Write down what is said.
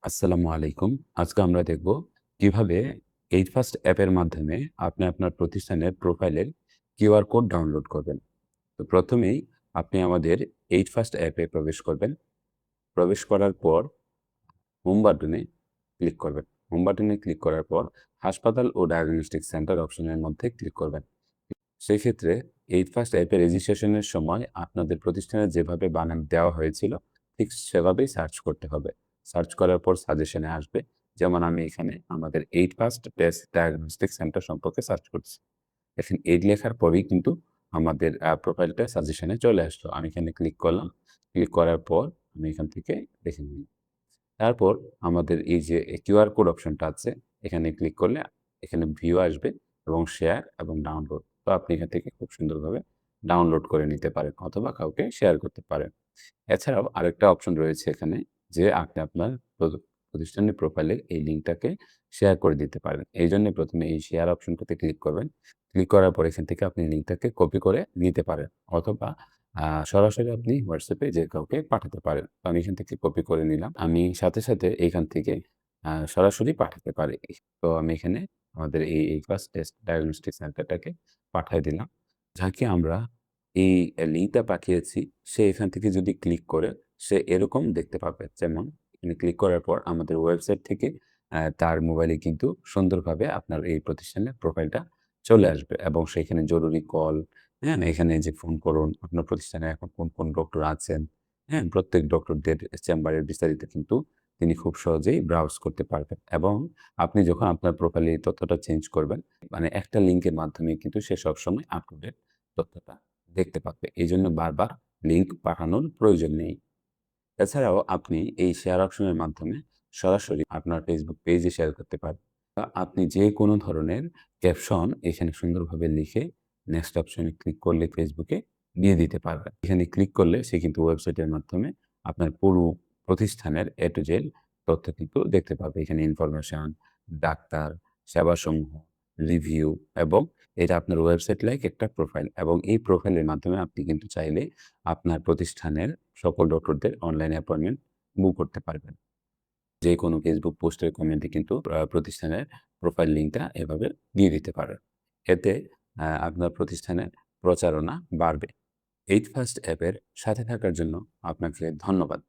আসসালামু আলাইকুম। আজকে আমরা দেখব কিভাবে এইট ফার্স্ট অ্যাপের মাধ্যমে আপনি আপনার প্রতিষ্ঠানের প্রোফাইলের কিউআর কোড ডাউনলোড করবেন। তো প্রথমেই আপনি আমাদের এইট ফার্স্ট অ্যাপে প্রবেশ করবেন। প্রবেশ করার পর হোম বাটনে ক্লিক করবেন। হোম বাটনে ক্লিক করার পর হাসপাতাল ও ডায়াগনস্টিক সেন্টার অপশনের মধ্যে ক্লিক করবেন। সেই ক্ষেত্রে এইট ফার্স্ট অ্যাপে রেজিস্ট্রেশনের সময় আপনাদের প্রতিষ্ঠানে যেভাবে বানান দেওয়া হয়েছিল, ঠিক সেভাবেই সার্চ করতে হবে। সার্চ করার পর সাজেশনে আসবে। যেমন আমি এখানে আমাদের eight first test diagnostic centre সম্পর্কে সার্চ করছি। দেখেন এইট লেখার পরেই কিন্তু আমাদের প্রোফাইলটা সাজেশনে চলে আসলো। আমি এখানে ক্লিক করলাম। ক্লিক করার পর আমি এখান থেকে দেখে নিই। তারপর আমাদের এই যে কিউআর কোড অপশনটা আছে, এখানে ক্লিক করলে এখানে ভিউ আসবে এবং শেয়ার এবং ডাউনলোড। তো আপনি এখান থেকে খুব সুন্দরভাবে ডাউনলোড করে নিতে পারেন অথবা কাউকে শেয়ার করতে পারেন। এছাড়াও আরেকটা অপশন রয়েছে এখানে যে আপনি আপনার প্রতিষ্ঠানের প্রোফাইলে এই লিঙ্কটাকে শেয়ার করে দিতে পারেন। এইজন্য ১ম এ এই শেয়ার অপশনটাতে ক্লিক করবেন। ক্লিক করার পর এখান থেকে আপনি লিঙ্কটাকে কপি করে নিতে পারেন অথবা সরাসরি আপনি WhatsApp এ যে কাউকে পাঠাতে পারেন। তো আমি এখান থেকে কপি করে নিলাম। আমি সাথে এখান থেকে সরাসরি পাঠাতে পারি। তো আমি এখানে আমাদের এই ফার্স্ট টেস্ট ডায়াগনস্টিক সেন্টারটাকে পাঠায় দিলাম। যাকে আমরা এই লিঙ্কটা পাঠিয়েছি, সে এখান থেকে যদি ক্লিক করে সে এরকম দেখতে পাবে। যেমন এখানে ক্লিক করার পর আমাদের ওয়েবসাইট থেকে তার মোবাইলে কিন্তু সুন্দরভাবে আপনার এই প্রতিষ্ঠানের প্রোফাইলটা চলে আসবে এবং সেখানে জরুরি কল, হ্যাঁ? এখানে যে ফোন করুন, আপনার প্রতিষ্ঠানে এখন কোন ডক্টর আছেন, হ্যাঁ? প্রত্যেক ডক্টরদের চেম্বারের বিস্তারিত কিন্তু তিনি খুব সহজেই ব্রাউজ করতে পারবেন এবং আপনি যখন আপনার প্রোফাইলে এই তথ্যটা চেঞ্জ করবেন, মানে একটা লিঙ্কের মাধ্যমে কিন্তু সে সবসময় আপ টু ডেট তথ্যটা দেখতে পাবে। এজন্য বারবার লিঙ্ক পাঠানোর প্রয়োজন নেই। এছাড়াও আপনি এই শেয়ার অপশনের মাধ্যমে সরাসরি আপনার Facebook পেজে শেয়ার করতে পারেন। আপনি যেকোনো ধরনের ক্যাপশন এখানে সুন্দরভাবে লিখে নেক্সট অপশনে ক্লিক করলে Facebook এ দিয়ে দিতে পারবেন। এখানে ক্লিক করলে সে কিন্তু ওয়েবসাইটের মাধ্যমে আপনার পুরো প্রতিষ্ঠানের A to Z তথ্য কিন্তু দেখতে পাবে। এখানে ইনফরমেশন, ডাক্তার, সেবাসমূহ, রিভিউ এবং এটা আপনার ওয়েবসাইট লাইক একটা প্রোফাইল এবং এই প্রোফাইলের মাধ্যমে আপনি কিন্তু চাইলে আপনার প্রতিষ্ঠানের সকল ডক্টরদের অনলাইন অ্যাপয়েন্টমেন্ট বুক করতে পারবেন। যেকোনো Facebook পোস্টের কমেন্টে কিন্তু প্রতিষ্ঠানের প্রোফাইল লিঙ্কটা এভাবে দিয়ে দিতে পারেন। এতে আপনার প্রতিষ্ঠানের প্রচারণা বাড়বে। এইট ফার্স্ট অ্যাপের সাথে থাকার জন্য আপনাকে ধন্যবাদ।